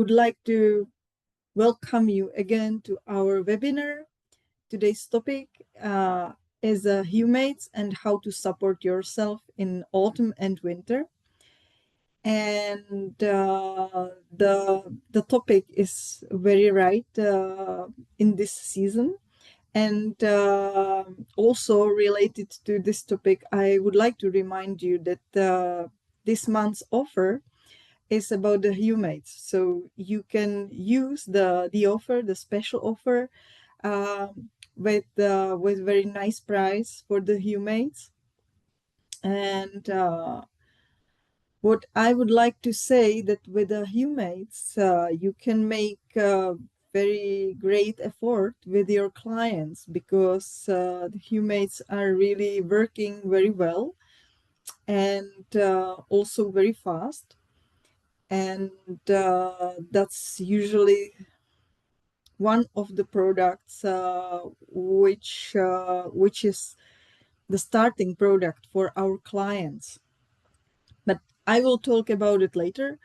would like to welcome you again to our webinar. Today's topic is Humates and how to support yourself in autumn and winter. And the topic is very right in this season. And also related to this topic, I would like to remind you that this month's offer is about the Humates. So you can use the offer, the special offer, with very nice price for the Humates. And what I would like to say that with the Humates, you can make very great effort with your clients because the Humates are really working very well and also very fast. And that's usually one of the products which is the starting product for our clients. But I will talk about it later.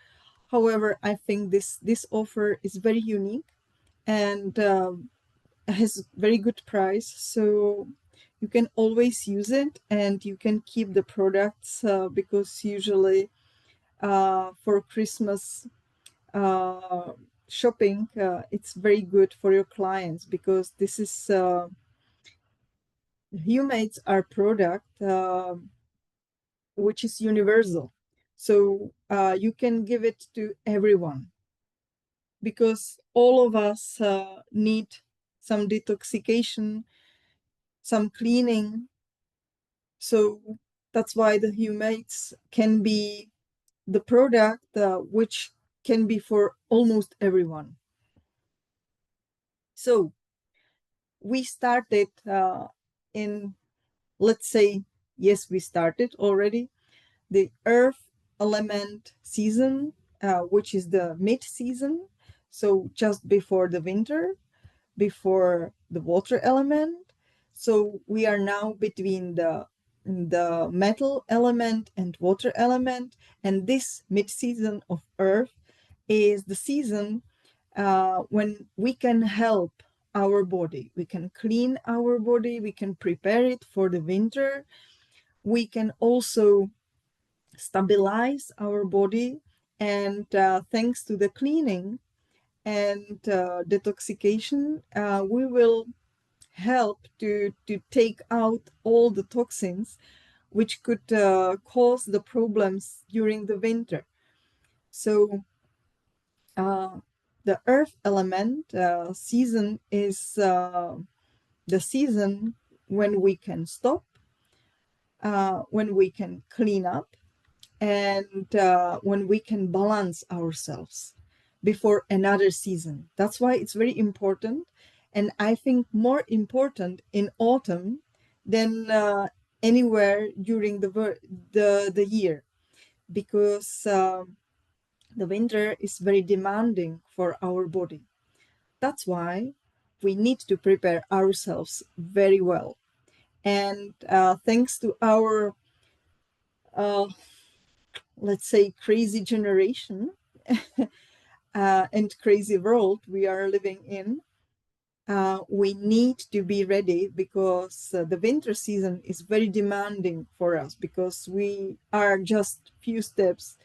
However, I think this offer is very unique and has very good price, so you can always use it and you can keep the products because usually for Christmas shopping, it's very good for your clients because this is Humates are product which is universal, so you can give it to everyone because all of us need some detoxification, some cleaning. So that's why the Humates can be the product which can be for almost everyone. So we started let's say, yes, we started already the earth element season, which is the mid-season. So just before the winter, before the water element. So we are now between the metal element and water element. And this mid-season of earth is the season when we can help our body. We can clean our body. We can prepare it for the winter. We can also stabilize our body. And thanks to the cleaning and detoxification, we will help to take out all the toxins which could cause the problems during the winter. So the earth element season is the season when we can stop, when we can clean up, and when we can balance ourselves before another season. That's why it's very important, and I think more important in autumn than anywhere during the year, because the winter is very demanding for our body. That's why we need to prepare ourselves very well. And thanks to our, let's say, crazy generation and crazy world we are living in, we need to be ready because the winter season is very demanding for us because we are just few steps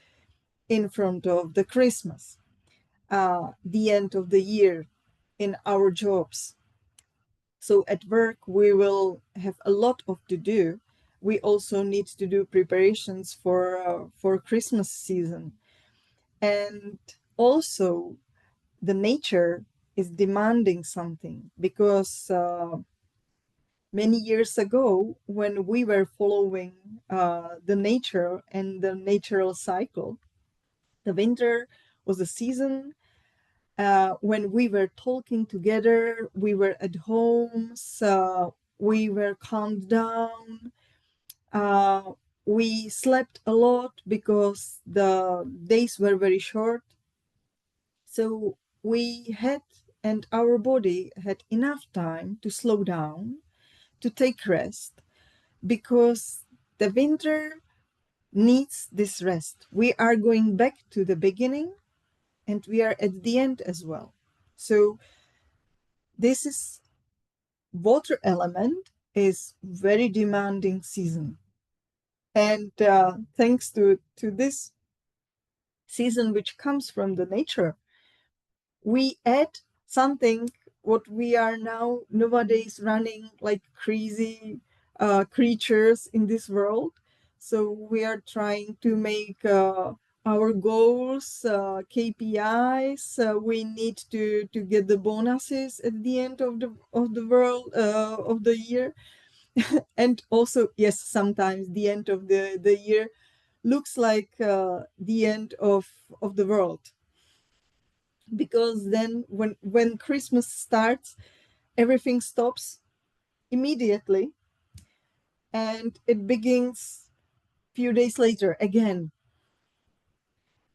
in front of the Christmas, the end of the year in our jobs. So at work, we will have a lot of to do. We also need to do preparations for Christmas season. And also the nature is demanding something because many years ago, when we were following the nature and the natural cycle, the winter was a season when we were talking together, we were at home, so we were calmed down. We slept a lot because the days were very short. So we had, and our body had enough time to slow down, to take rest, because the winter needs this rest. We are going back to the beginning, and we are at the end as well. So this is water element is very demanding season. And thanks to this season, which comes from the nature, we add something what we are now nowadays running like crazy creatures in this world. So we are trying to make our goals, KPIs. We need to get the bonuses at the end of the world of the year, and also yes, sometimes the end of the year looks like the end of the world, because then when Christmas starts, everything stops immediately and it begins few days later again.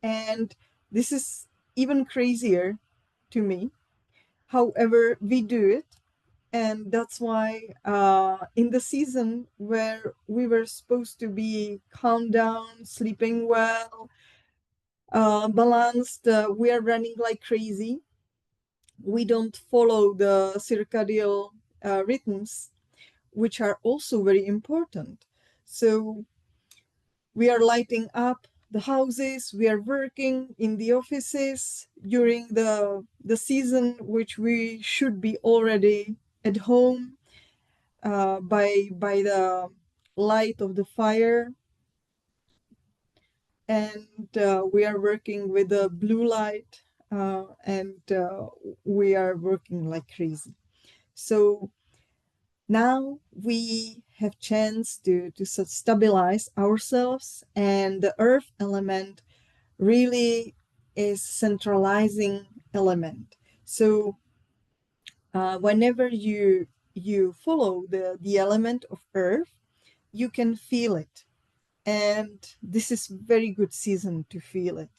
And this is even crazier to me. However, we do it. And that's why in the season where we were supposed to be calm down, sleeping well, balanced, we are running like crazy. We don't follow the circadian rhythms, which are also very important. So we are lighting up the houses, we are working in the offices during the season, which we should be already at home by the light of the fire. And we are working with the blue light, and we are working like crazy. So now we have chance to stabilize ourselves, and the earth element really is centralizing element. So whenever you follow the element of earth, you can feel it. And this is very good season to feel it,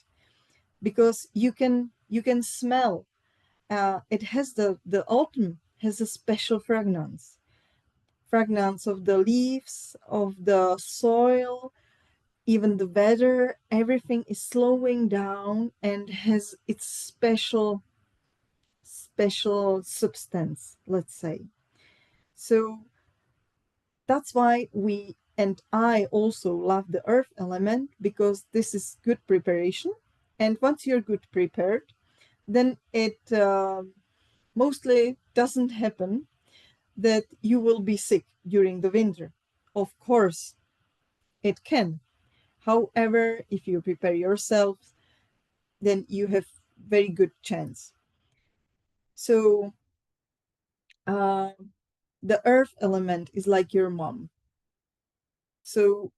because you can smell. It has the autumn has a special fragrance of the leaves, of the soil, even the weather. Everything is slowing down and has its special substance, let's say. So that's why we and I also love the earth element, because this is good preparation. And once you're good prepared, then it mostly doesn't happen that you will be sick during the winter. Of course, it can. However, if you prepare yourself, then you have very good chance. So uh, the earth element is like your mom. So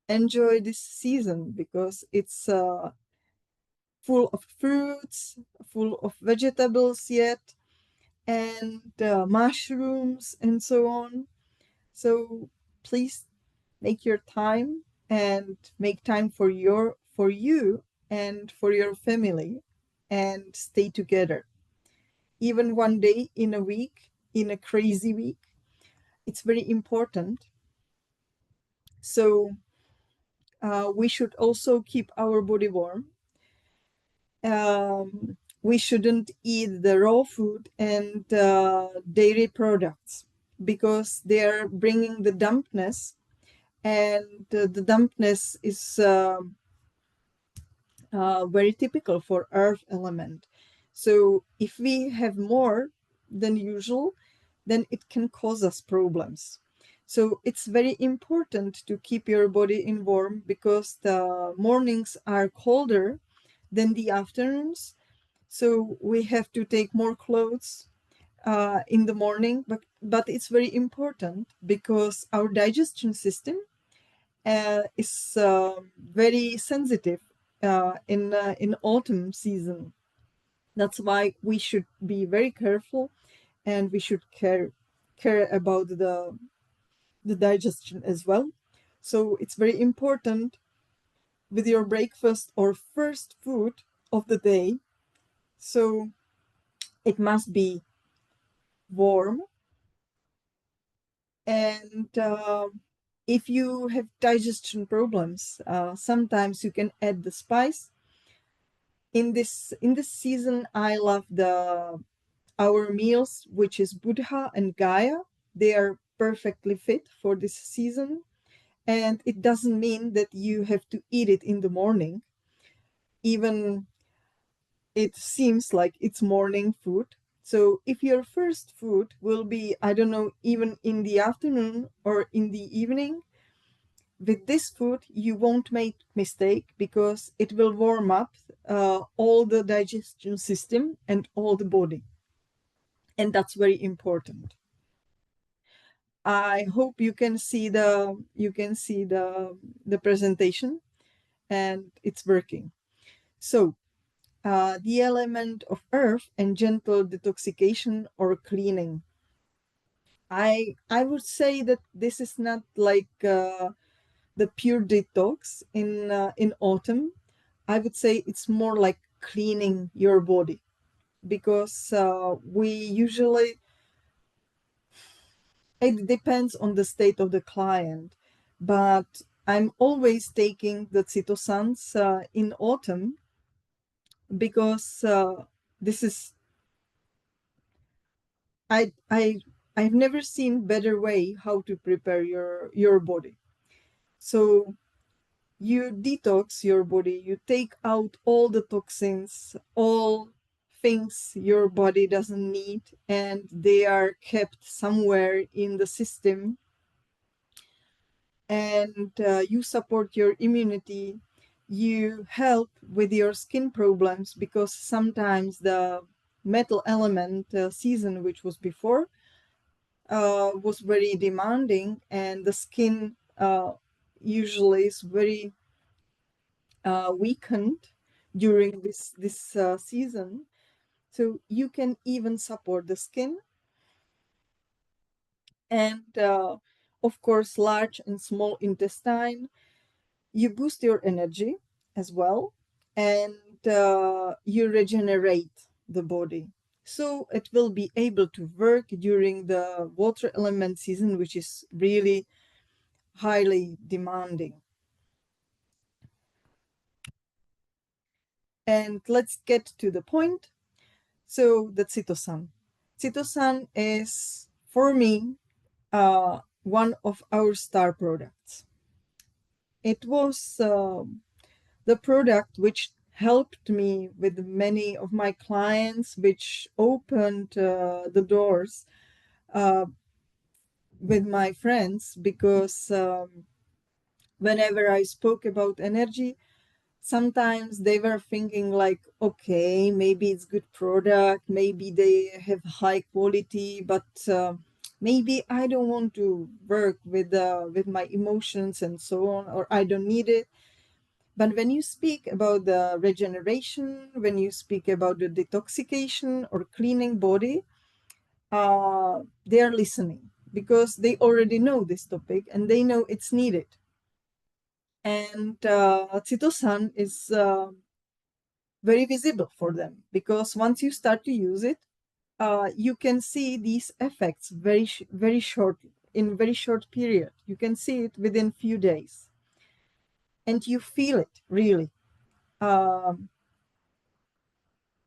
enjoy this season, because it's full of fruits, full of vegetables yet, and mushrooms and so on. So please make your time, and make time for you and for your family, and stay together. Even one day in a week, in a crazy week, it's very important. So we should also keep our body warm. We shouldn't eat the raw food and dairy products, because they are bringing the dampness, and the dampness is very typical for earth element. So if we have more than usual, then it can cause us problems. So it's very important to keep your body in warm, because the mornings are colder than the afternoons. So we have to take more clothes in the morning, but it's very important, because our digestion system is very sensitive in autumn season. That's why we should be very careful, and we should care about the digestion as well. So it's very important with your breakfast or first food of the day. So it must be warm, and if you have digestion problems, sometimes you can add the spice in this season, I love our meals, which is Buddha and Gaia. They are perfectly fit for this season. And it doesn't mean that you have to eat it in the morning. Even it seems like it's morning food. So if your first food will be, I don't know, even in the afternoon or in the evening, with this food, you won't make mistake because it will warm up all the digestion system and all the body. And that's very important. I hope you can see the presentation and it's working. So the element of earth and gentle detoxification or cleaning. I would say that this is not like the pure detox in autumn. I would say it's more like cleaning your body because we usually, it depends on the state of the client, but I'm always taking the Cytosans in autumn because this is I I've never seen better way how to prepare your body. So you detox your body, you take out all the toxins, all things your body doesn't need, and they are kept somewhere in the system. And you support your immunity, you help with your skin problems because sometimes the metal element season, which was before, was very demanding, and the skin usually is very weakened during this season. So you can even support the skin, and of course, large and small intestine. You boost your energy as well, and you regenerate the body. So it will be able to work during the water element season, which is really highly demanding. And let's get to the point. So the Cytosan. Cytosan is, for me, one of our star products. It was the product which helped me with many of my clients, which opened the doors uh, with my friends, because whenever I spoke about energy, sometimes they were thinking like, okay, maybe it's good product, maybe they have high quality, but maybe I don't want to work with my emotions and so on, or I don't need it. But when you speak about the regeneration, when you speak about the detoxification or cleaning body, they are listening because they already know this topic and they know it's needed. And Cytosan is very visible for them because once you start to use it, you can see these effects very short, in very short period. You can see it within few days, and you feel it really.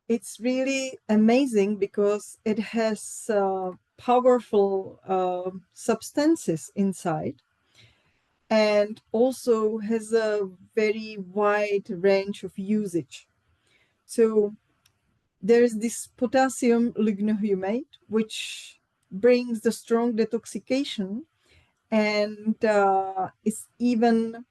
It's really amazing because it has powerful substances inside, and also has a very wide range of usage. So there's this potassium lignohumate, which brings the strong detoxification, and is even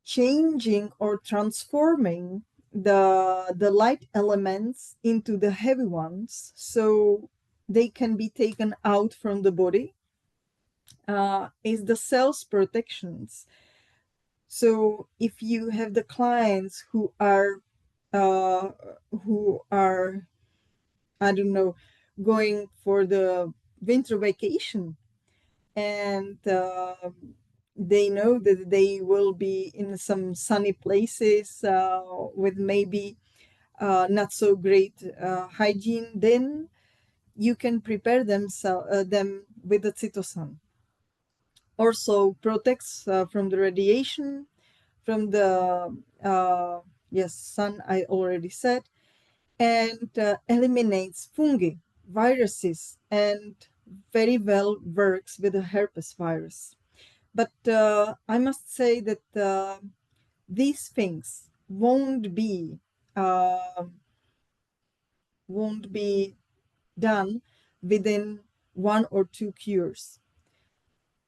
changing or transforming the light elements into the heavy ones, so they can be taken out from the body. Is the cells protections. So if you have the clients uh, who are, I don't know, going for the winter vacation, and they know that they will be in some sunny places with maybe not so great hygiene, then you can prepare them with the Cytosan. Also protects from the radiation, from the Yes, sun I already said. And eliminates fungi, viruses, and very well works with the herpes virus. But I must say that these things uh, won't be done within 1 or 2 cures,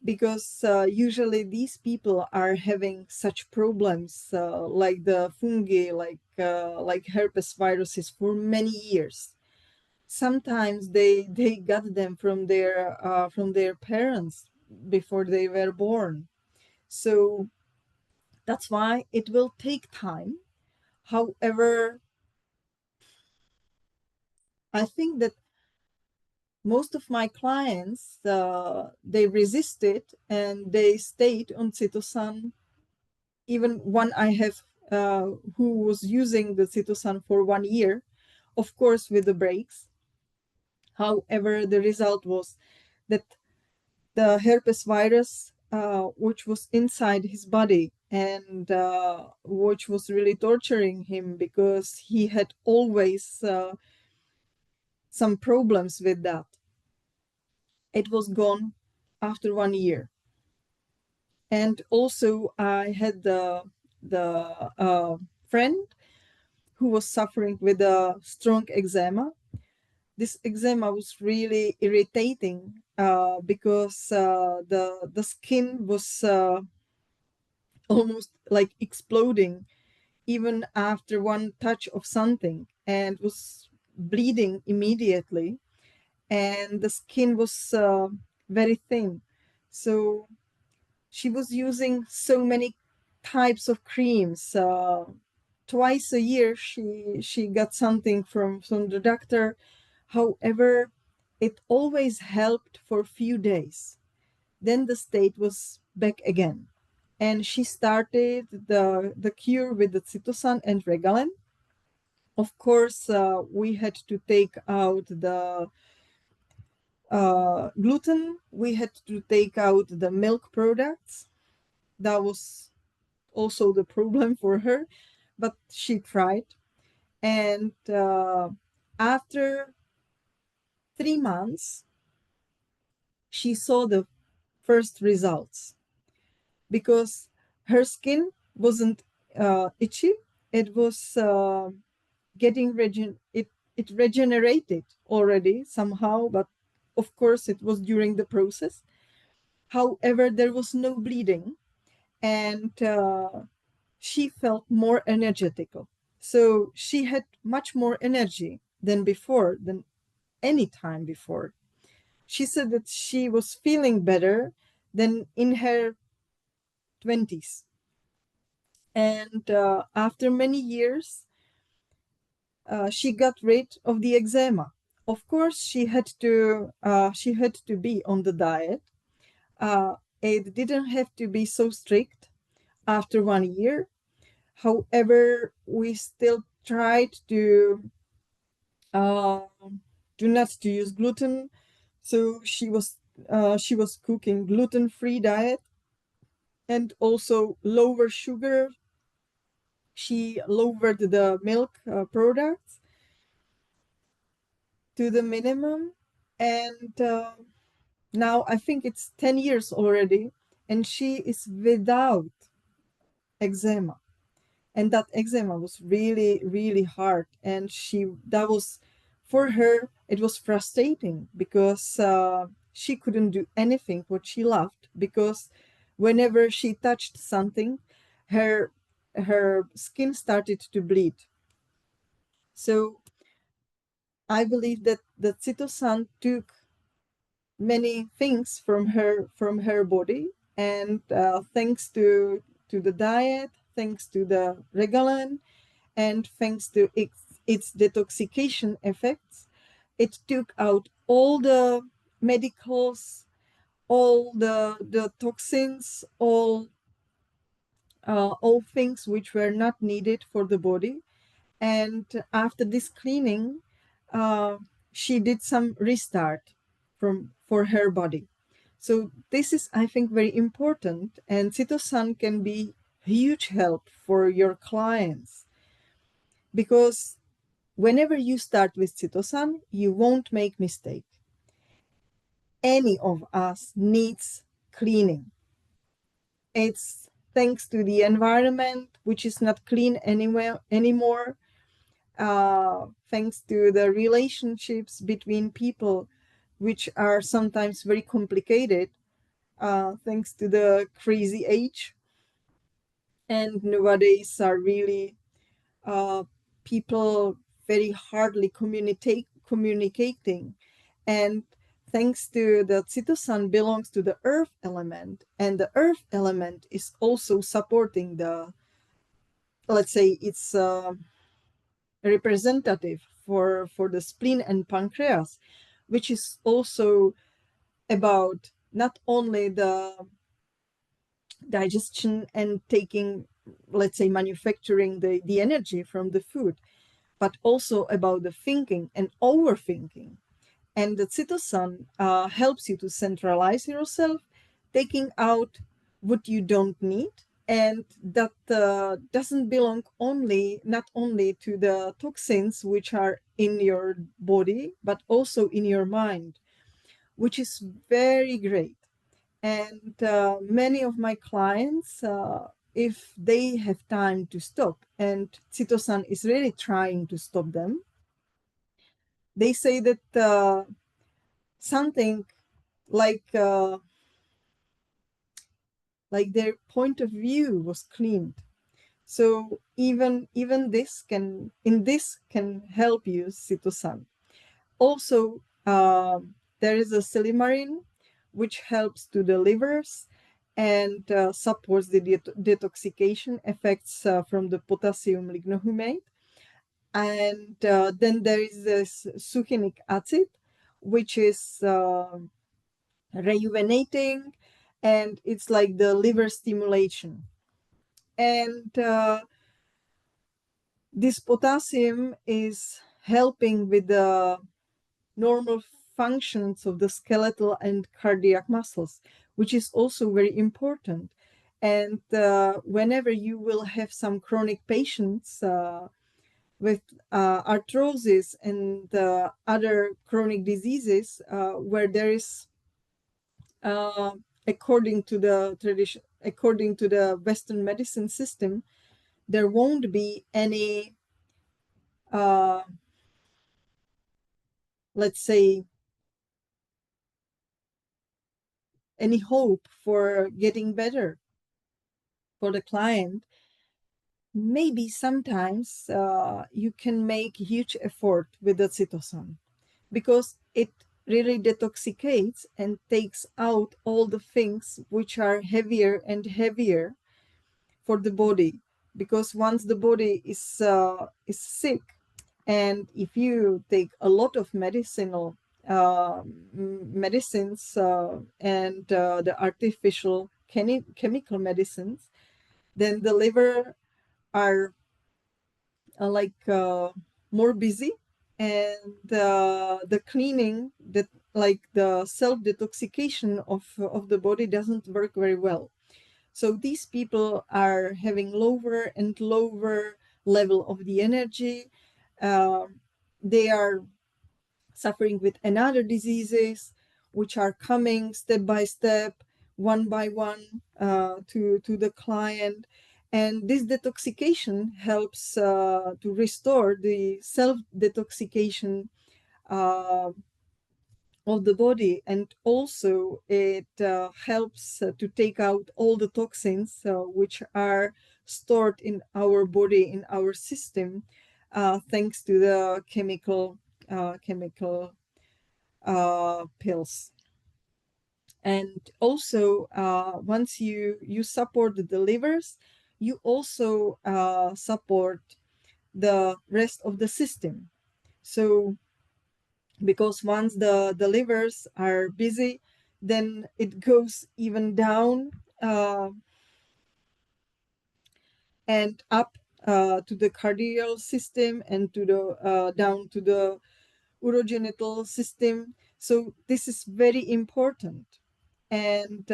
because usually these people are having such problems like the fungi, like herpes viruses for many years. Sometimes they got them from their parents before they were born. So that's why it will take time. However, I think that most of my clients, they resisted and they stayed on Cytosan. Even one I have who was using the Cytosan for 1 year, of course with the breaks. However, the result was that the herpes virus, which was inside his body and which was really torturing him because he had always some problems with that, it was gone after 1 year. And also, I had the friend who was suffering with a strong eczema. This eczema was really irritating because the skin was almost like exploding even after one touch of something, and was bleeding immediately, and the skin was very thin. So she was using so many types of creams. Twice a year she got something from the doctor. However, it always helped for a few days. Then the state was back again. And she started the cure with the Cytosan and Regalen. Of course, we had to take out the gluten. We had to take out the milk products. That was also the problem for her, but she tried. And after 3 months, she saw the first results because her skin wasn't itchy. It was getting it regenerated already somehow, but of course it was during the process. However, there was no bleeding, and she felt more energetical. So she had much more energy than any time before. She said that she was feeling better than in her 20s. And after many years, she got rid of the eczema. Of course, she had to be on the diet. It didn't have to be so strict after 1 year. However, we still tried to uh, do not to use gluten. So she was cooking gluten-free diet and also lower sugar. She lowered the milk products to the minimum, and now I think it's 10 years already, and she is without eczema. And that eczema was really, really hard, and that was, for her, it was frustrating because she couldn't do anything what she loved, because whenever she touched something, her skin started to bleed. So I believe that the Cytosan took many things from her body, and thanks to the diet, thanks to the Regalen, and thanks to its detoxification effects, it took out all the medicals, all the toxins, all things which were not needed for the body. And after this cleaning, uh, she did some restart for her body. So this is, I think, very important, and Cytosan can be huge help for your clients. because whenever you start with Cytosan, you won't make mistake. Any of us needs cleaning. It's thanks to the environment, which is not clean anywhere anymore, thanks to the relationships between people, which are sometimes very complicated, thanks to the crazy age. And nowadays are really people very hardly communicating. And thanks to the Cytosan belongs to the earth element, and the earth element is also supporting the, let's say, it's representative for the spleen and pancreas, which is also about not only the digestion and taking, let's say, manufacturing the energy from the food, but also about the thinking and overthinking. And the Cytosan helps you to centralize yourself, taking out what you don't need. And that doesn't belong not only to the toxins which are in your body, but also in your mind, which is very great. And many of my clients, if they have time to stop, and Cytosan is really trying to stop them, they say that something like uh, like their point of view was cleaned. So even this can help you, Cytosan. Also, there is a silymarin, which helps to the livers and supports the detoxification effects from the potassium lignohumate. And then there is this succinic acid, which is rejuvenating, and it's like the liver stimulation. And this potassium is helping with the normal functions of the skeletal and cardiac muscles, which is also very important. And whenever you will have some chronic patients with arthrosis and other chronic diseases where there is, according to the tradition, according to the Western medicine system, there won't be any, uh, let's say, any hope for getting better for the client. Maybe sometimes you can make huge effort with the Cytosan, because it really detoxificates and takes out all the things which are heavier and heavier for the body. Because once the body is sick, and if you take a lot of medicinal medicines and the artificial chemical medicines, then the liver are more busy, and the cleaning, that like the self detoxification of the body doesn't work very well. So these people are having lower and lower level of the energy. They are suffering with another diseases, which are coming step by step, one by one, to the client. And this detoxification helps to restore the self-detoxification uh, of the body, and also it helps to take out all the toxins which are stored in our body, in our system, thanks to the chemical pills. And also, once you support the livers, you also support the rest of the system. So because once the livers are busy, then it goes even down and up to the cardiac system, and to the down to the urogenital system. So this is very important. And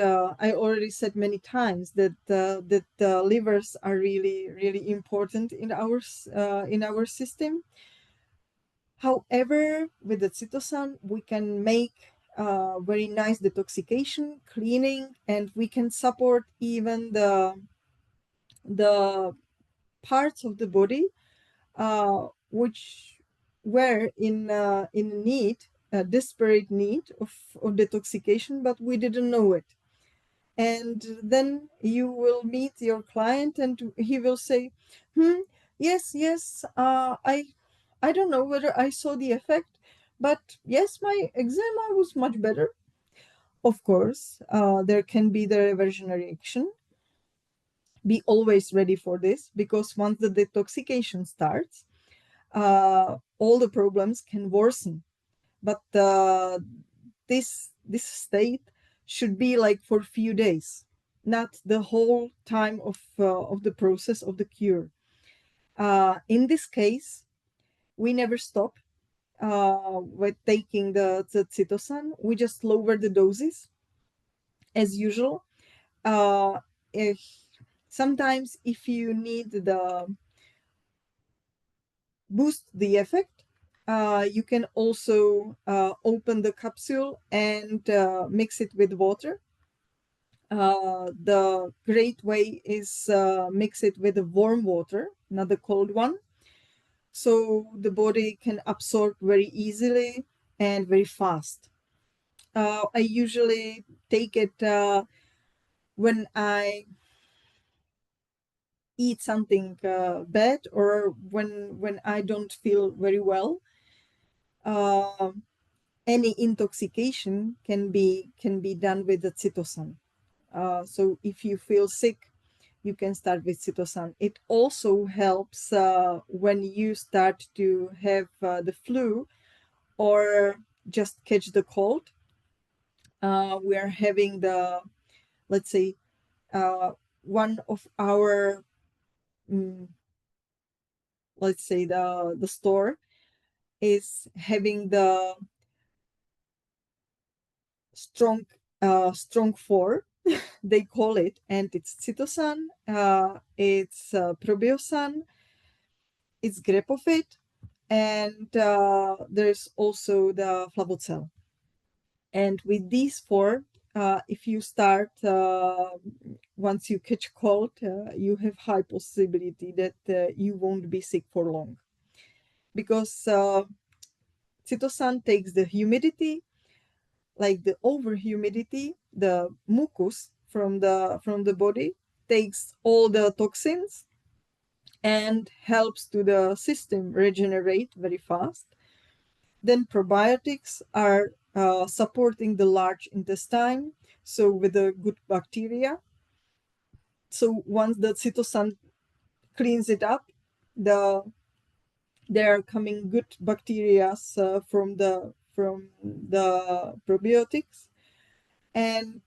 I already said many times that the livers are really, really important in our system. However, with the Cytosan, we can make very nice detoxification, cleaning, and we can support even the parts of the body which were in need, desperate need of detoxification, but we didn't know it. And then you will meet your client and he will say, yes, yes, I don't know whether I saw the effect, but yes, my eczema was much better. Of course, there can be the reversionary action. Be always ready for this, because once the detoxification starts, all the problems can worsen. But this state should be like for a few days, not the whole time of the process of the cure. In this case, we never stop with taking the Cytosan. We just lower the doses as usual. If sometimes if you need the boost the effect, you can also open the capsule and mix it with water. The great way is mix it with the warm water, not the cold one, so the body can absorb very easily and very fast. I usually take it when I eat something bad, or when I don't feel very well. Uh, any intoxication can be done with the Cytosan. So if you feel sick, you can start with Cytosan. It also helps when you start to have the flu or just catch the cold. We are having let's say, one of our, mm, let's say, the store is having the strong strong four, they call it, and it's Cytosan, it's Probiosan, it's Grepofit, and there's also the Flavocel. And with these four, if you start once you catch cold, you have high possibility that you won't be sick for long, because Cytosan takes the humidity, like the over humidity, the mucus from the body, takes all the toxins and helps to the system regenerate very fast. Then probiotics are supporting the large intestine, so with the good bacteria. So once the Cytosan cleans it up, the there are coming good bacteria from the probiotics. And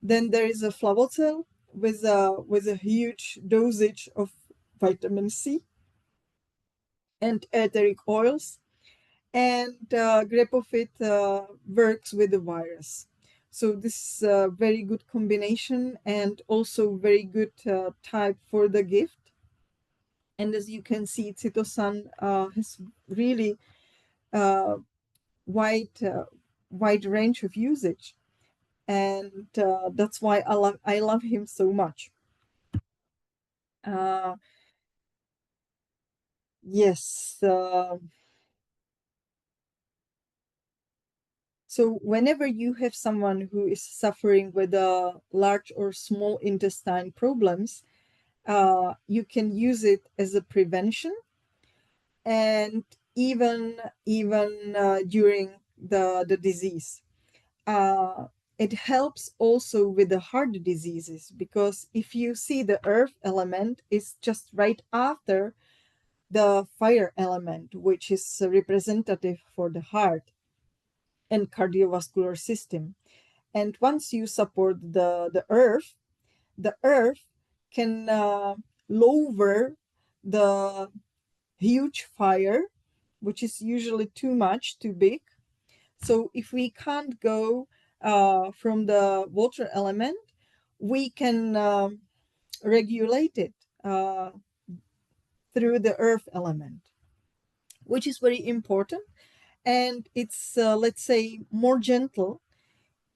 then there is a Flavocel with a huge dosage of vitamin C and etheric oils, and Grepofit works with the virus. So this is a very good combination, and also very good type for the gift. And as you can see, Cytosan has really uh, wide wide range of usage, and that's why I love him so much. Uh, yes. So whenever you have someone who is suffering with a large or small intestine problems, you can use it as a prevention, and even during the disease. Uh, it helps also with the heart diseases, because if you see, the earth element is just right after the fire element, which is representative for the heart and cardiovascular system. And once you support the earth can lower the huge fire, which is usually too much, too big. So if we can't go from the water element, we can regulate it through the earth element, which is very important. And it's, let's say, more gentle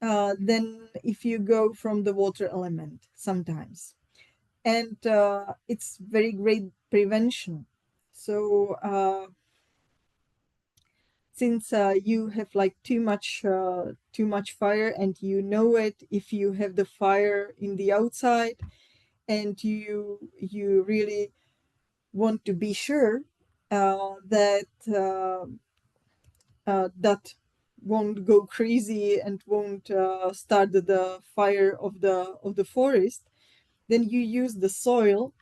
than if you go from the water element sometimes. And it's very great prevention. So since you have like too much fire, and you know it if you have the fire in the outside, and you really want to be sure that that won't go crazy and won't start the fire of the forest, then you use the soil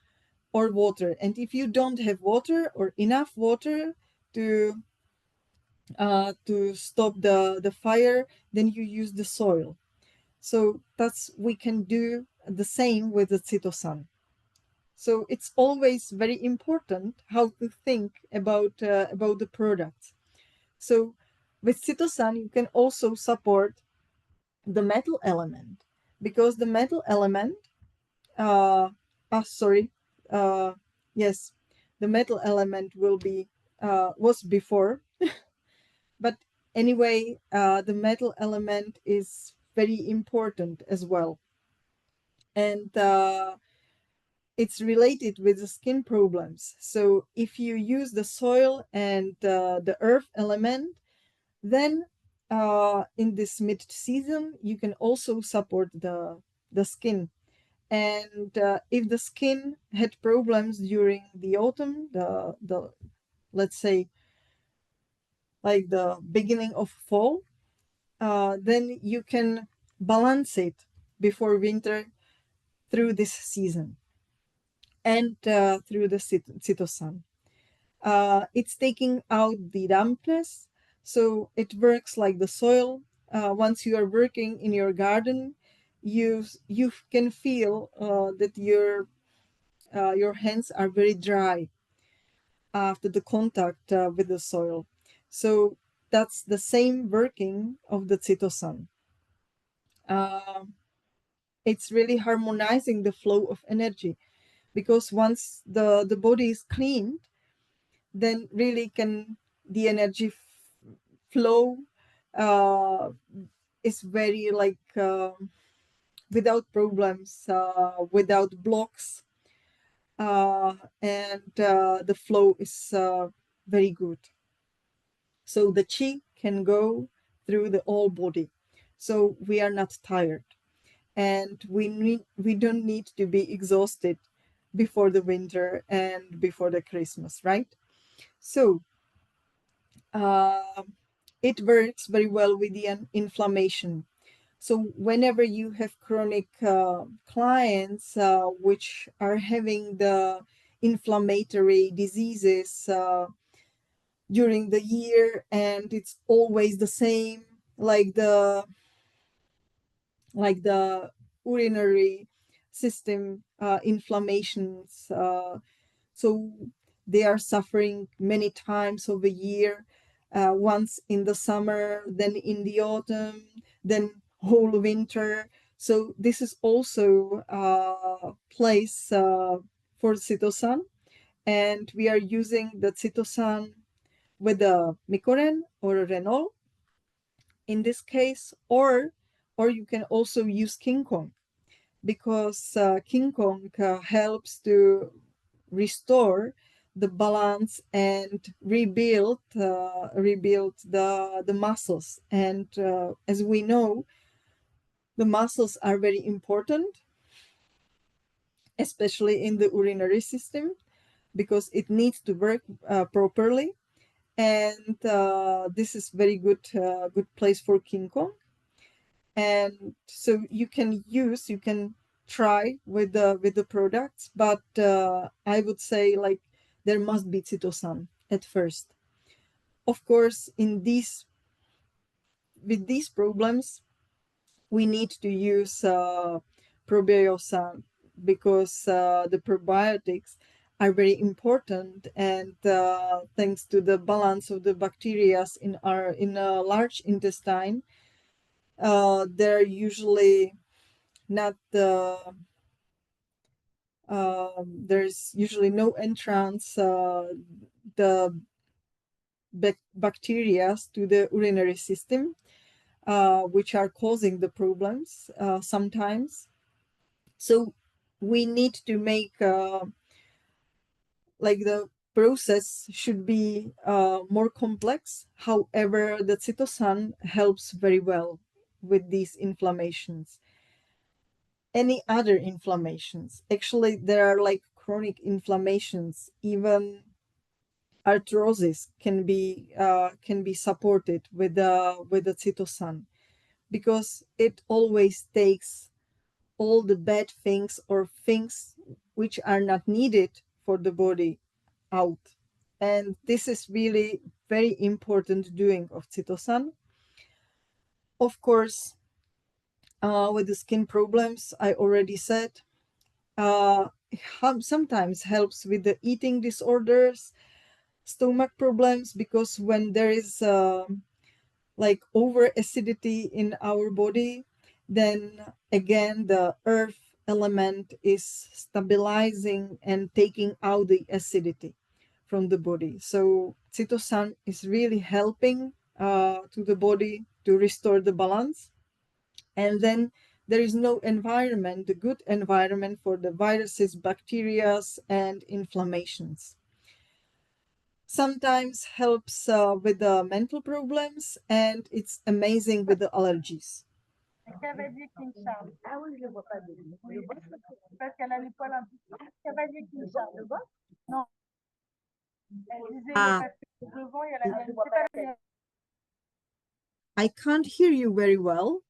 or water. And if you don't have water or enough water to stop the fire, then you use the soil. So that's, we can do the same with the Cytosan. So it's always very important how to think about the products. So with Cytosan, you can also support the metal element, because the metal element, sorry, uh, yes, the metal element will be was before, but anyway, the metal element is very important as well, and it's related with the skin problems. So if you use the soil and the earth element, then in this mid season you can also support the skin. And if the skin had problems during the autumn, the let's say like the beginning of fall, then you can balance it before winter through this season, and through the Cytosan. It's taking out the dampness, so it works like the soil. Once you are working in your garden, you can feel that your hands are very dry after the contact with the soil. So that's the same working of the Cytosan. Uh, it's really harmonizing the flow of energy, because once the body is cleaned, then really can the energy flow uh, is very like without problems, without blocks, and the flow is very good. So the chi can go through the whole body, so we are not tired, and we don't need to be exhausted before the winter and before the Christmas, right? So uh, it works very well with the inflammation. So whenever you have chronic clients which are having the inflammatory diseases during the year, and it's always the same, like the urinary system inflammations, so they are suffering many times of a year, once in the summer, then in the autumn, then whole winter. So this is also a place for Cytosan, and we are using the Cytosan with a Micoren or a Renol in this case, or you can also use King Kong, because King Kong helps to restore the balance and rebuild the muscles. And as we know, the muscles are very important, especially in the urinary system, because it needs to work properly. And this is very good place for King Kong. And so you can try with the products, but I would say like there must be Cytosan at first. Of course, with these problems, we need to use probiosan, because the probiotics are very important, and thanks to the balance of the bacteria in a large intestine, they're usually not there's usually no entrance the bacteria to the urinary system, which are causing the problems sometimes. So we need to make like the process should be more complex. However, the Cytosan helps very well with these inflammations. Any other inflammations? Actually, there are like chronic inflammations, even arthrosis can be supported with the Cytosan, because it always takes all the bad things or things which are not needed for the body out. And this is really very important doing of Cytosan. Of course, with the skin problems, I already said, uh, sometimes helps with the eating disorders, stomach problems, because when there is like over acidity in our body, then again the earth element is stabilizing and taking out the acidity from the body. So Cytosan is really helping to the body to restore the balance. And then there is no environment, the good environment for the viruses, bacteria, and inflammations. Sometimes helps with the mental problems, and it's amazing with the allergies. Ah, I can't hear you very well.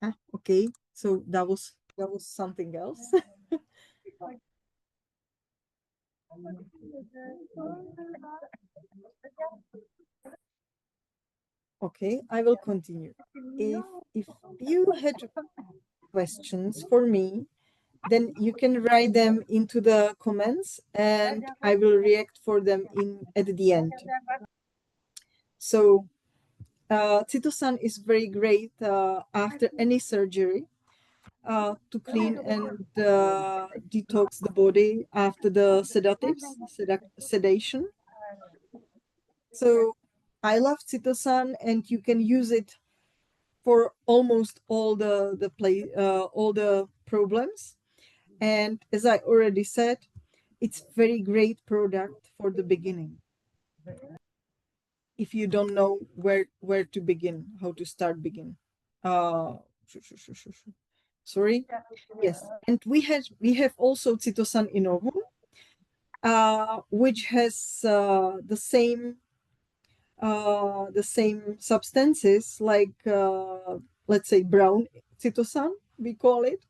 Ah, okay, so that was something else. Okay, I will continue. If you had questions for me, then you can write them into the comments and I will react for them in at the end. So Cytosan is very great after any surgery to clean and detox the body after the sedatives, sedation. So I love Cytosan, and you can use it for almost all the problems. And as I already said, it's very great product for the beginning. If you don't know where to begin, how to start begin. Uh, Sorry. Yes, and we have also Cytosan Inovum, which has the same substances like let's say brown Cytosan, we call it.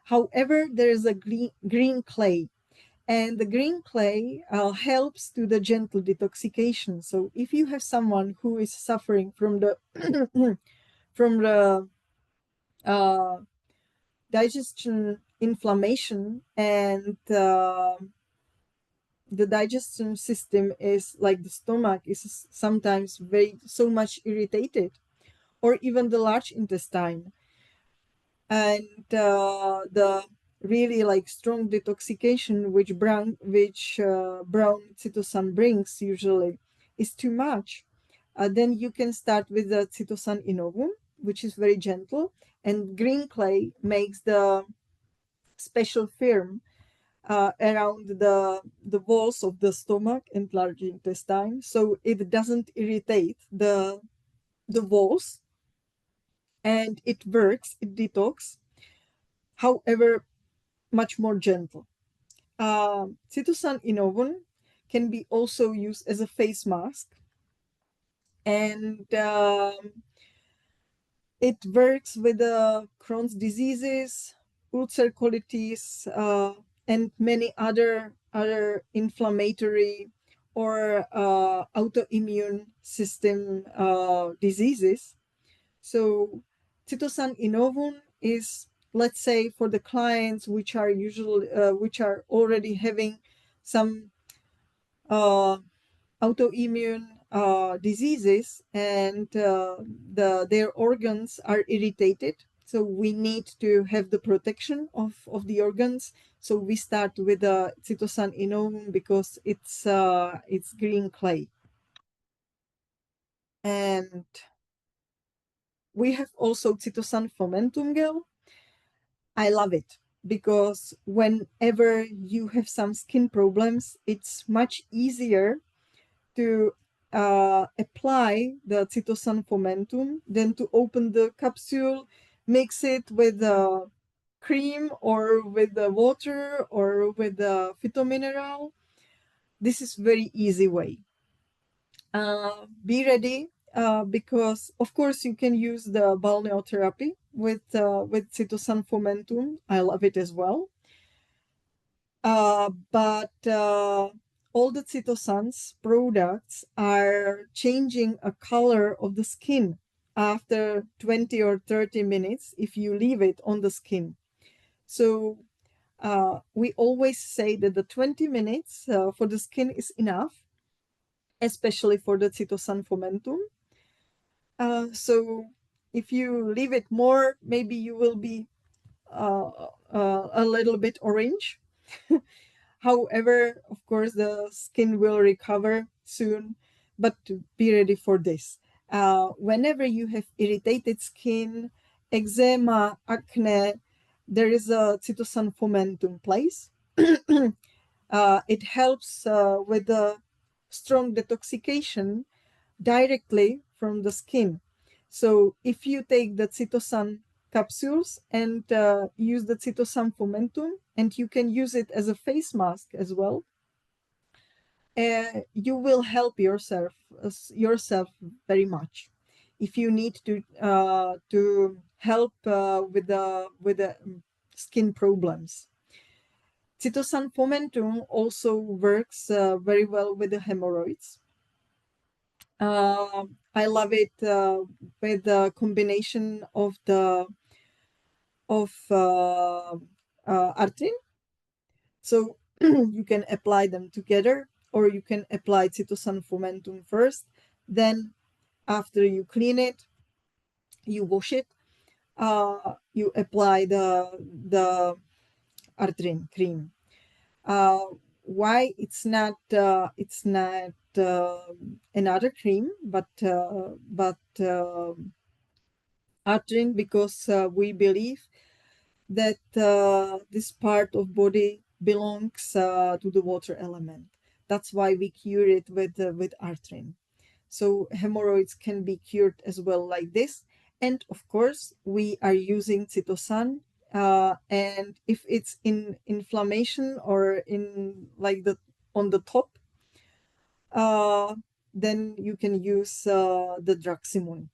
However, there is a green clay, and the green clay helps to the gentle detoxification. So if you have someone who is suffering from the from the uh, digestion inflammation, and the digestion system is like the stomach is sometimes very so much irritated, or even the large intestine, and the really like strong detoxification which brown Cytosan brings usually is too much, then you can start with the Cytosan Inovum, which is very gentle, and green clay makes the special film around the walls of the stomach and large intestine, so it doesn't irritate the walls, and it works, it detox, however much more gentle. Cytosan Inovum can be also used as a face mask, and it works with Crohn's diseases, ulcer colitis, and many other inflammatory or autoimmune system diseases. So Cytosan Inovum is, let's say, for the clients which are already having some autoimmune diseases, and their organs are irritated. So we need to have the protection of the organs. So we start with the Cytosan Inovum because it's green clay. And we have also Cytosan Fomentum gel. I love it because whenever you have some skin problems, it's much easier to apply the Cytosan Fomentum than to open the capsule, mix it with the cream or with the water or with the phytomineral. This is very easy way. Be ready because of course you can use the balneotherapy with Cytosan Fomentum. I love it as well. But all the Cytosan's products are changing a color of the skin after 20 or 30 minutes if you leave it on the skin. So we always say that the 20 minutes for the skin is enough, especially for the Cytosan Fomentum. So if you leave it more, maybe you will be a little bit orange. However, of course, the skin will recover soon, but be ready for this. Whenever you have irritated skin, eczema, acne, there is a Cytosan Fomentum place. It helps with the strong detoxification directly from the skin. So if you take the Cytosan capsules and use the Cytosan Fomentum, and you can use it as a face mask as well, you will help yourself very much. If you need to help with the skin problems, Cytosan Fomentum also works very well with the hemorrhoids. I love it with the combination of artrin. So you can apply them together, or you can apply Cytosan Fomentum first. Then, after you clean it, you wash it. You apply the artrin cream. Why it's not another cream, but artrin, because we believe that this part of body belongs to the water element. That's why we cure it with artrin. So hemorrhoids can be cured as well like this. And of course, we are using Cytosan. And if it's in inflammation or in like the on the top, then you can use the Draximun.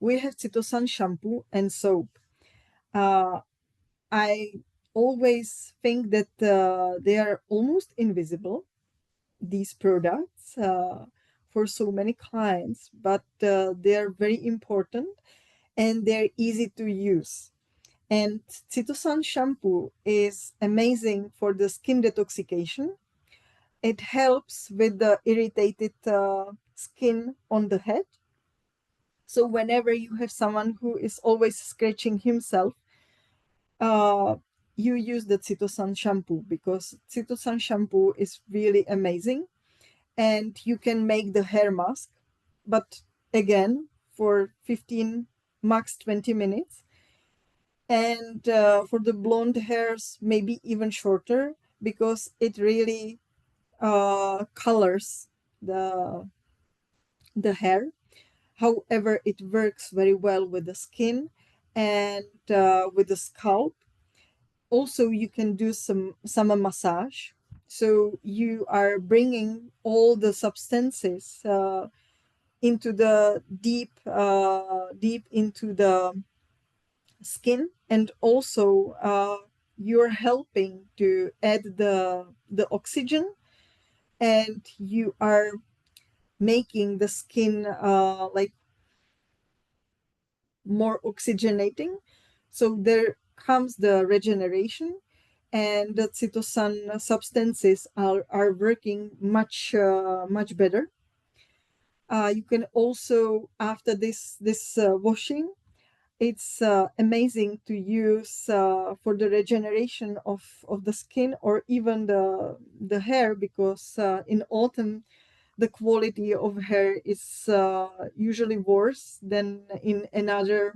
We have Cytosan shampoo and soap. I always think that they are almost invisible, these products, for so many clients, but they are very important and they're easy to use. And Cytosan shampoo is amazing for the skin detoxification. It helps with the irritated skin on the head. So whenever you have someone who is always scratching himself, you use the Cytosan shampoo, because Cytosan shampoo is really amazing, and you can make the hair mask, but again for 15 max 20 minutes, and for the blonde hairs maybe even shorter, because it really colors the hair. However, it works very well with the skin and with the scalp. Also, you can do some massage, so you are bringing all the substances into the deep into the skin, and also you're helping to add the oxygen, and you are making the skin like more oxygenating. So there comes the regeneration, and the Cytosan substances are working much better. You can also, after this washing, it's amazing to use for the regeneration of the skin or even the hair, because in autumn the quality of hair is usually worse than in another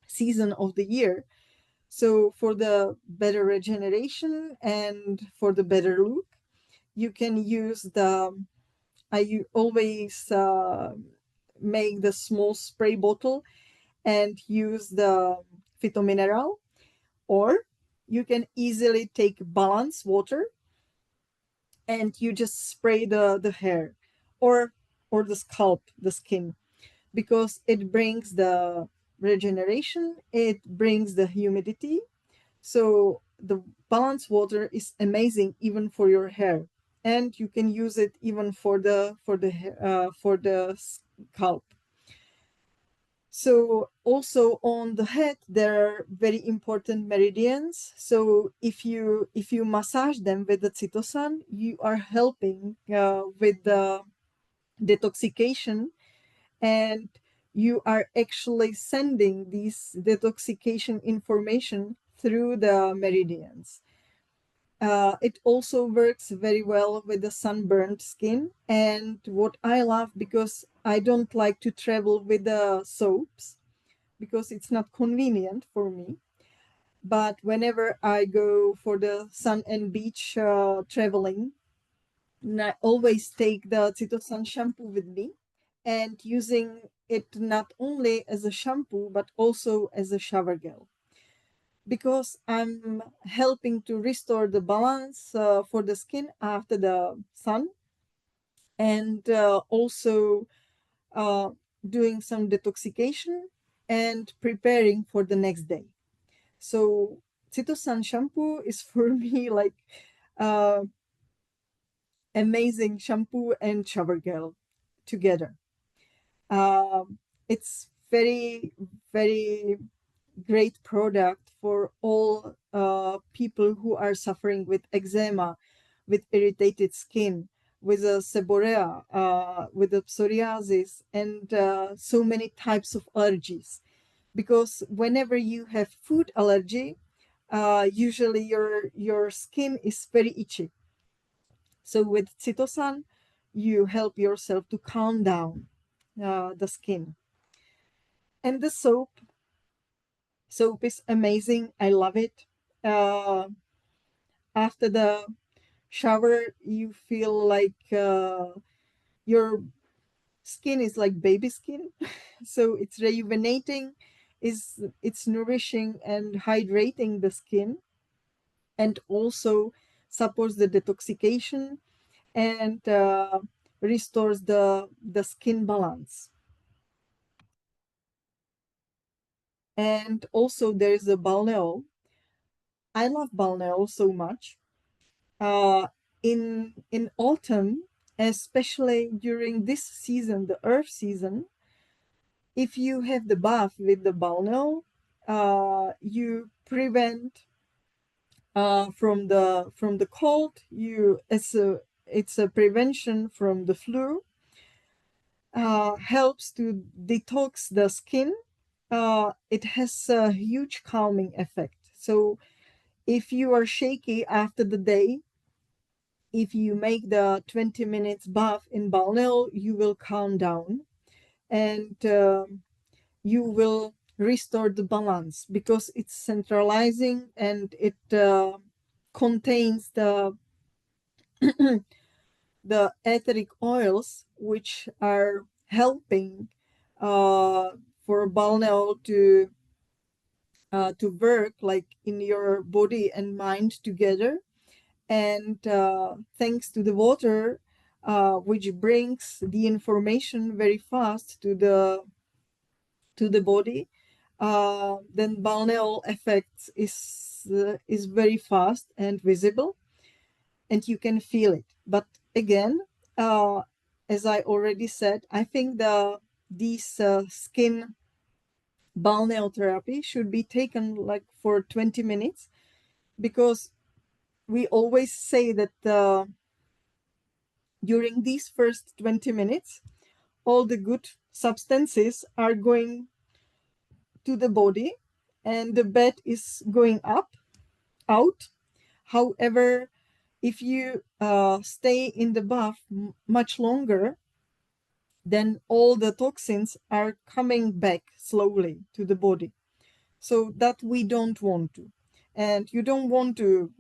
season of the year. So for the better regeneration and for the better look, you can use always make the small spray bottle and use the phytomineral, or you can easily take balance water and you just spray the hair or the scalp, the skin, because it brings the regeneration, it brings the humidity. So the balance water is amazing even for your hair, and you can use it even for the scalp. So also on the head there are very important meridians. So if you massage them with the Cytosan, you are helping with the detoxification, and you are actually sending this detoxification information through the meridians. It also works very well with the sunburned skin. And what I love, because I don't like to travel with the soaps because it's not convenient for me. But whenever I go for the sun and beach traveling, I always take the Cytosan shampoo with me, and using it not only as a shampoo but also as a shower gel, because I'm helping to restore the balance for the skin after the sun, and also uh, doing some detoxification and preparing for the next day. So Cytosan shampoo is for me like uh, amazing shampoo and shower gel together. It's very great product for all people who are suffering with eczema, with irritated skin, with a seborrhea, with a psoriasis, and so many types of allergies. Because whenever you have food allergy, usually your skin is very itchy. So with Cytosan, you help yourself to calm down the skin. And the soap is amazing. I love it. Uh, After the shower, you feel like your skin is like baby skin. So it's rejuvenating, it's nourishing and hydrating the skin, and also supports the detoxification and restores the skin balance. And also there's a balneol. I love balneol so much. Uh, in autumn, especially during this season, the earth season, if you have the bath with the balneol, you prevent from the cold. It's a prevention from the flu. Helps to detox the skin. It has a huge calming effect. So if you are shaky after the day, if you make the 20 minutes bath in balneol, you will calm down, and you will restore the balance, because it's centralizing, and it contains the etheric oils, which are helping uh, for balneol to work like in your body and mind together. And thanks to the water, which brings the information very fast to the body, then balneol effects is very fast and visible, and you can feel it. But again, uh, as I already said, I think these skin balneol therapy should be taken like for 20 minutes, because we always say that during these first 20 minutes, all the good substances are going to the body and the bed is going up, out. However, if you stay in the bath much longer, then all the toxins are coming back slowly to the body. So that we don't want to. And you don't want to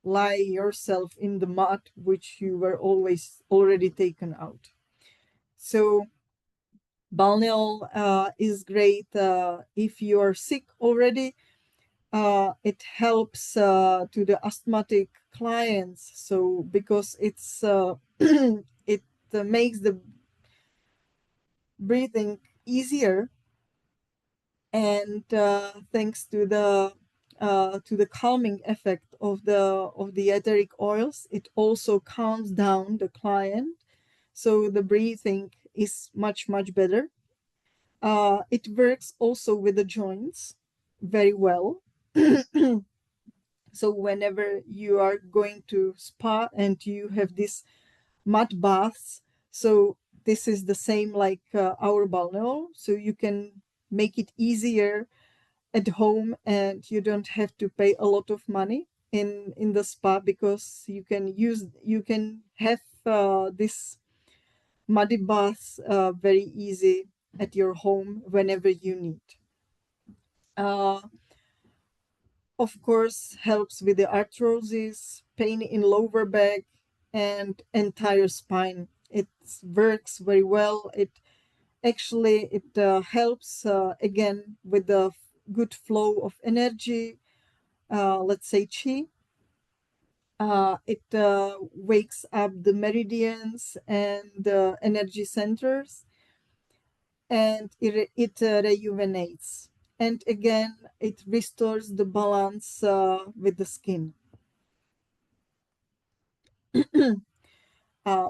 lie yourself in the mud, which you were always already taken out. So balneol is great if you are sick already. It helps to the asthmatic clients. So because it's it makes the breathing easier, and thanks to the calming effect of the etheric oils, it also calms down the client, so the breathing is much better. It works also with the joints very well. So whenever you are going to spa and you have this mud baths, so this is the same like our balneol, so you can make it easier at home and you don't have to pay a lot of money in the spa, because you can have this muddy baths very easy at your home whenever you need. uh, of course, helps with the arthrosis, pain in lower back, and entire spine. It works very well. It helps again with the good flow of energy, let's say chi. It wakes up the meridians and the energy centers, and it rejuvenates. And again, it restores the balance with the skin.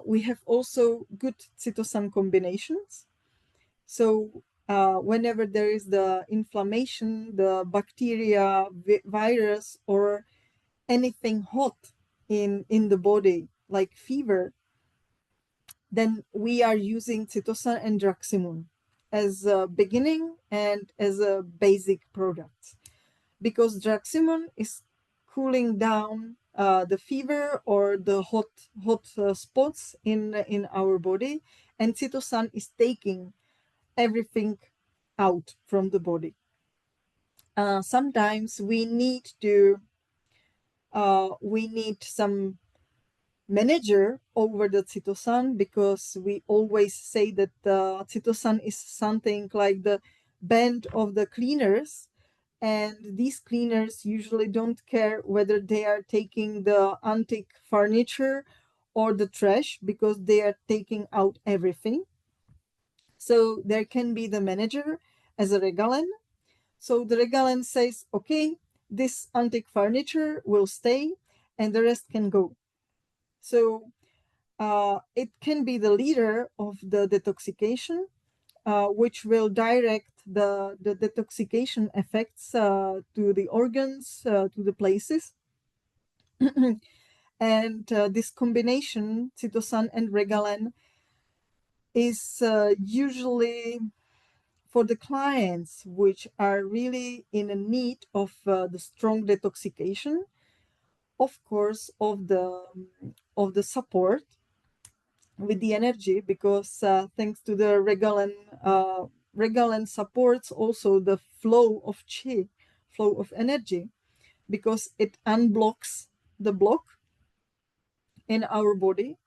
We have also good cytosan combinations. So whenever there is the inflammation, the bacteria, virus, or anything hot in the body, like fever, then we are using Cytosan and Draximum as a beginning and as a basic product, because Draximum is cooling down the fever or the hot spots in our body, and Cytosan is taking everything out from the body. Sometimes we need some manager over the Cytosan, because we always say that the Cytosan is something like the band of the cleaners, and these cleaners usually don't care whether they are taking the antique furniture or the trash, because they are taking out everything. So there can be the manager as a regalen. So the regalen says, okay, this antique furniture will stay and the rest can go. So it can be the leader of the detoxification, which will direct the detoxification effects to the organs, to the places. And this combination, Cytosan and Regalen, is usually for the clients which are really in a need of the strong detoxification, of course, of the support with the energy, because thanks to the Regalen supports also the flow of chi, flow of energy, because it unblocks the block in our body.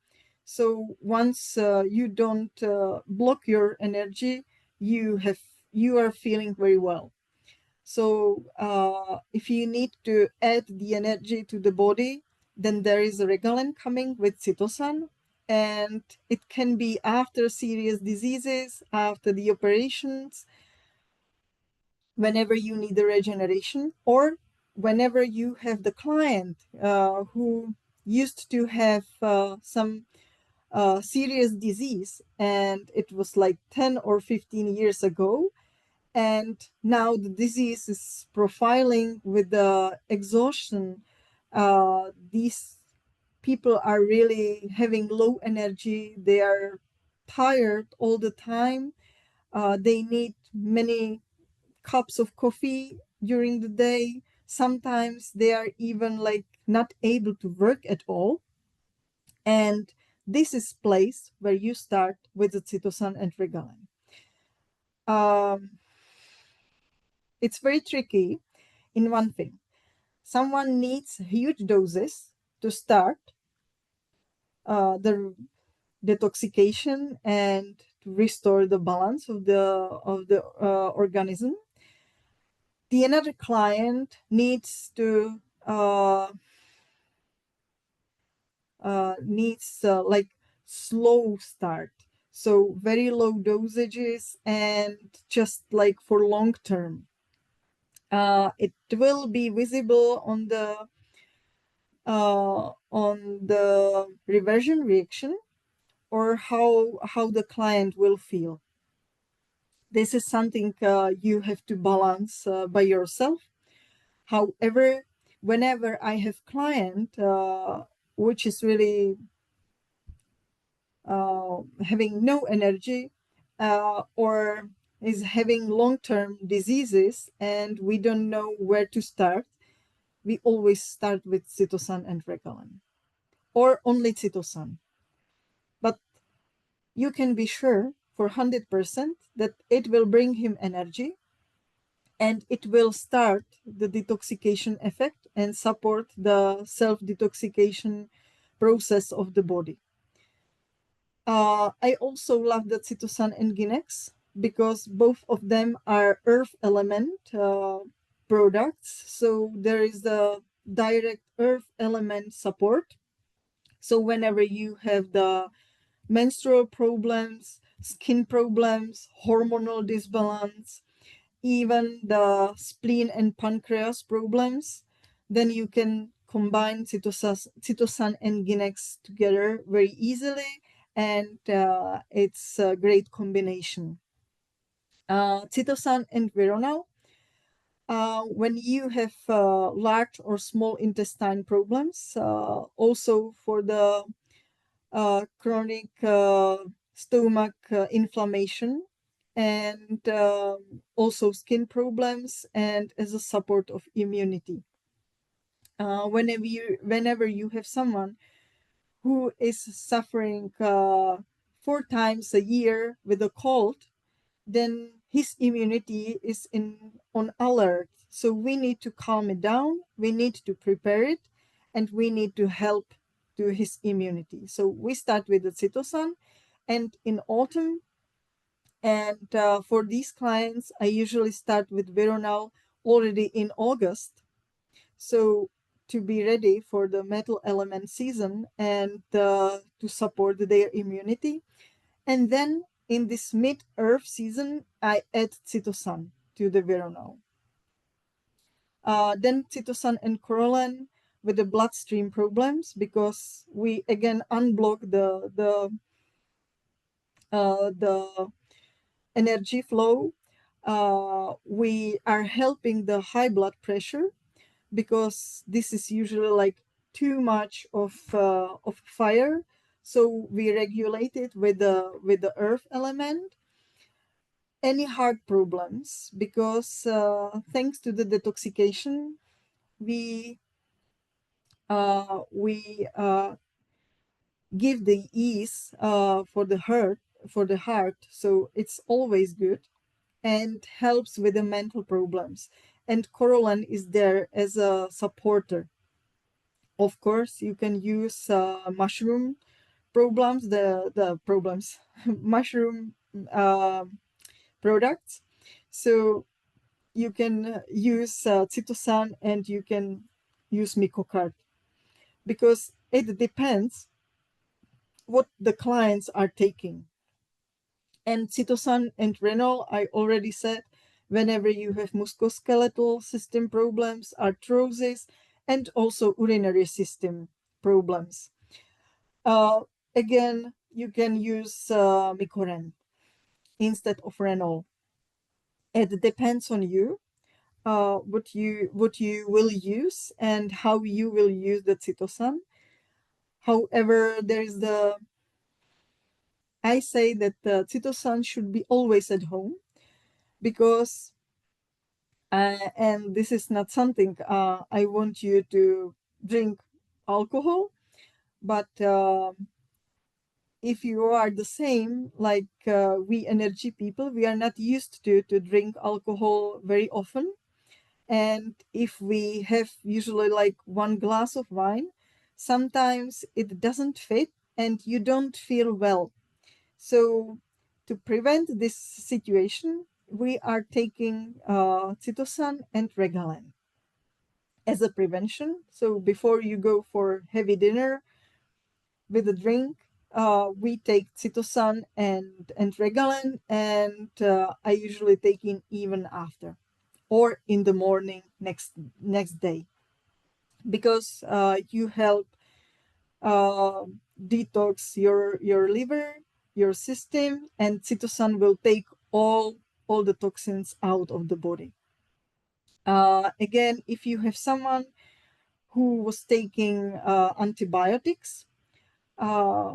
So once you don't block your energy, you are feeling very well. So if you need to add the energy to the body, then there is a Regalen coming with Cytosan, and it can be after serious diseases, after the operations, whenever you need the regeneration, or whenever you have the client who used to have some serious disease, and it was like 10 or 15 years ago, And now the disease is profiling with the exhaustion. These people are really having low energy. They are tired all the time. They need many cups of coffee during the day. Sometimes they are even like not able to work at all. And this is place where you start with the Cytosan and Regalim. It's very tricky in one thing. Someone needs huge doses to start the detoxification and to restore the balance of the organism. The another client needs to like slow start, so very low dosages and just like for long term. It will be visible on the reversion reaction, or how the client will feel. This is something you have to balance by yourself. However, whenever I have client which is really having no energy or is having long-term diseases and we don't know where to start, we always start with Cytosan and Regalim, or only Cytosan. But you can be sure for 100% that it will bring him energy and it will start the detoxification effect and support the self-detoxification process of the body. I also love the Cytosan and Ginex because both of them are earth element products. So there is the direct earth element support. So whenever you have the menstrual problems, skin problems, hormonal disbalance, even the spleen and pancreas problems, then you can combine Cytosan and Ginex together very easily, and it's a great combination. Cytosan and Veronal, when you have large or small intestine problems, also for the chronic stomach inflammation, and also skin problems, and as a support of immunity. Whenever you have someone who is suffering 4 times a year with a cold, then his immunity is on alert. So we need to calm it down, we need to prepare it, and we need to help to his immunity. So we start with the Cytosan, and in autumn, and for these clients, I usually start with Veronal already in August. So to be ready for the metal element season and to support their immunity. And then in this mid-earth season, I add Cytosan to the Veronal. Then Cytosan and Corolan with the bloodstream problems, because we again unblock the energy flow. We are helping the high blood pressure, because this is usually like too much of fire. So we regulate it with the earth element. Any heart problems, because thanks to the detoxification, we give the ease for the heart, so it's always good and helps with the mental problems. And Corolan is there as a supporter. Of course, you can use mushroom problems, the problems, mushroom products. So you can use Cytosan and you can use Micocard, because it depends what the clients are taking. And Cytosan and Renal, I already said, whenever you have musculoskeletal system problems, arthrosis, and also urinary system problems. Again, you can use Micoren instead of Renal. It depends on you, what you will use and how you will use the Cytosan. However, I say that the Cytosan should be always at home, because and this is not something I want you to drink alcohol, but if you are the same like we energy people, we are not used to drink alcohol very often. And if we have usually like one glass of wine, sometimes it doesn't fit and you don't feel well. So to prevent this situation, we are taking Cytosan and Regalen as a prevention. So before you go for heavy dinner with a drink, we take Cytosan and Regalen, and I usually take in even after or in the morning next day, because you help uh, detox your liver, your system, and Cytosan will take all the toxins out of the body. Again, if you have someone who was taking antibiotics uh,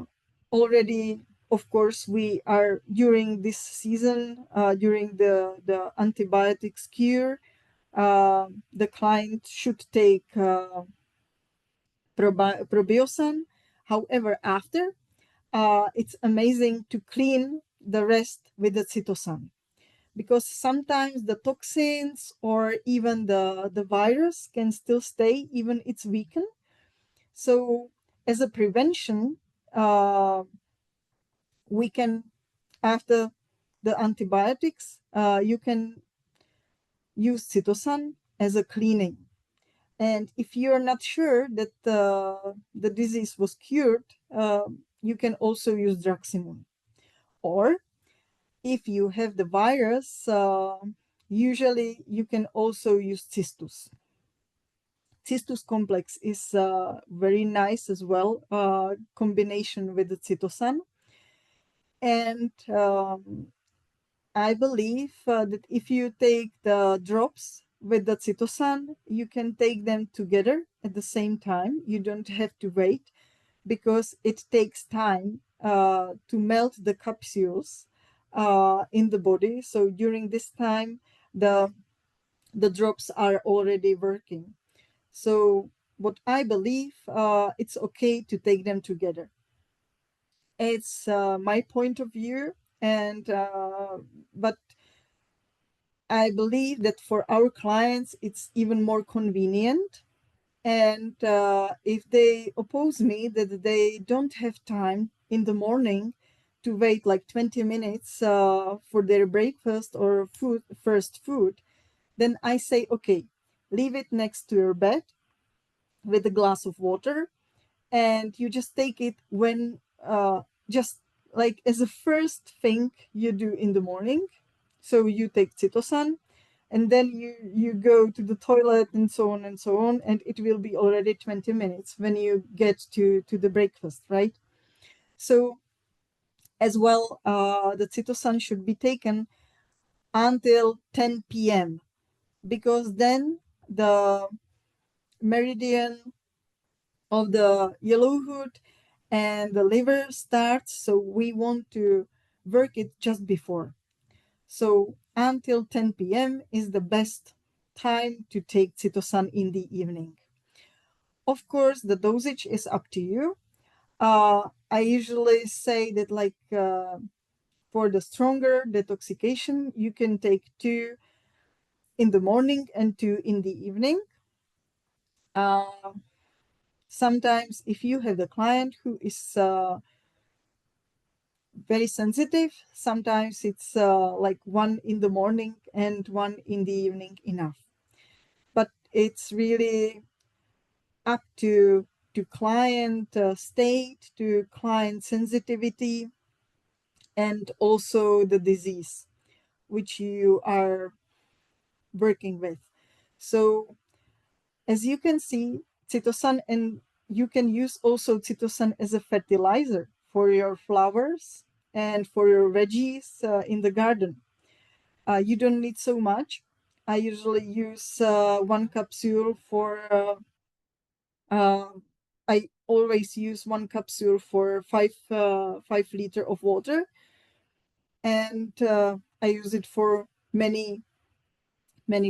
already, of course, we are during this season, during the antibiotics cure, the client should take probiosan. However, after, it's amazing to clean the rest with the Cytosan, because sometimes the toxins or even the virus can still stay, even it's weakened. So as a prevention, uh, we can, after the antibiotics, you can use Cytosan as a cleaning. And if you're not sure that the disease was cured, you can also use Draximum. Or if you have the virus, usually you can also use Cistus. Cistus complex is very nice as well, combination with the Cytosan. And I believe that if you take the drops with the Cytosan, you can take them together at the same time. You don't have to wait, because it takes time to melt the capsules in the body. So during this time, the drops are already working. So what I believe, it's okay to take them together. It's my point of view, and but I believe that for our clients, it's even more convenient. And if they oppose me that they don't have time in the morning to wait like 20 minutes for their breakfast or first food, then I say, okay, leave it next to your bed with a glass of water, and you just take it when, just like as a first thing you do in the morning. So you take Cytosan, and then you go to the toilet and so on and so on, and it will be already 20 minutes when you get to the breakfast, right? So as well, the Cytosan should be taken until 10 p.m., because then the meridian of the yellow hood and the liver starts, so we want to work it just before. So until 10 p.m. is the best time to take Cytosan in the evening. Of course, the dosage is up to you. I usually say that, like, for the stronger detoxification, you can take 2 in the morning and 2 in the evening. Uh, Sometimes, if you have the client who is very sensitive, sometimes it's like 1 in the morning and 1 in the evening enough. But it's really up to client state, to client sensitivity, and also the disease which you are working with. So as you can see, Cytosan, and you can use also Cytosan as a fertilizer for your flowers and for your veggies in the garden. You don't need so much. I usually use one capsule for I always use one capsule for 5 liter of water, and I use it for many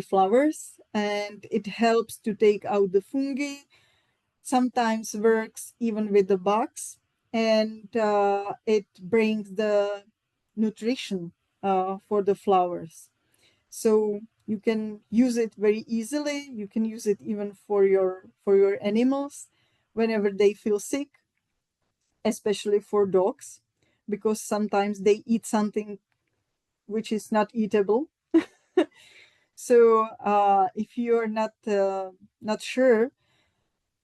flowers, and it helps to take out the fungi. Sometimes works even with the bugs, and it brings the nutrition for the flowers. So you can use it very easily. You can use it even for your animals whenever they feel sick, especially for dogs, because sometimes they eat something which is not eatable. So if you're not sure,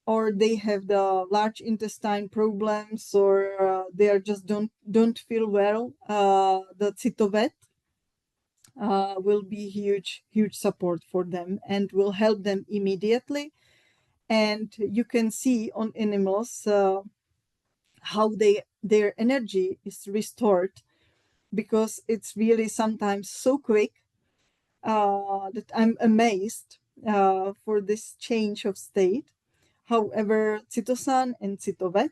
or they have the large intestine problems, or they are just don't feel well, the Cytovet will be huge support for them and will help them immediately. And you can see on animals how their energy is restored, because it's really sometimes so quick that I'm amazed for this change of state. However, Cytosan and Cytovet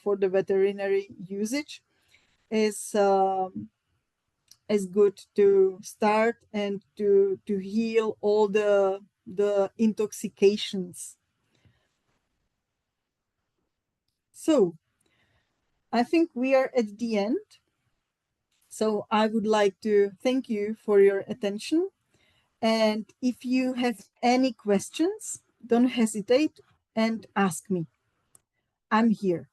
for the veterinary usage is good to start and to heal all the intoxications. So I think we are at the end. So I would like to thank you for your attention. And if you have any questions, don't hesitate and ask me. I'm here.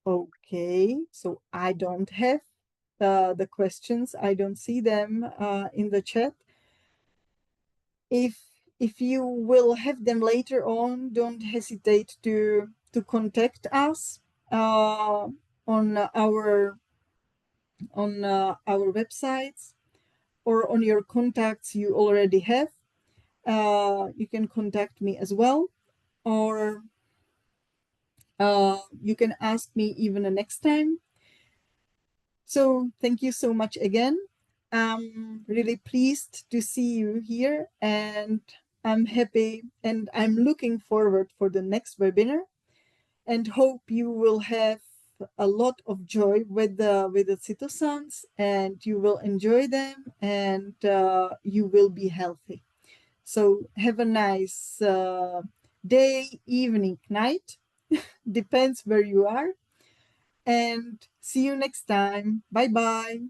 Okay, so I don't have the questions. I don't see them in the chat. If you will have them later on, don't hesitate to contact us on our websites, or on your contacts you already have. You can contact me as well, or you can ask me even the next time. So thank you so much again. I'm really pleased to see you here, and I'm happy and I'm looking forward for the next webinar, and hope you will have a lot of joy with the Cytosans, and you will enjoy them, and you will be healthy. So have a nice day, evening, night, depends where you are, and see you next time. Bye bye.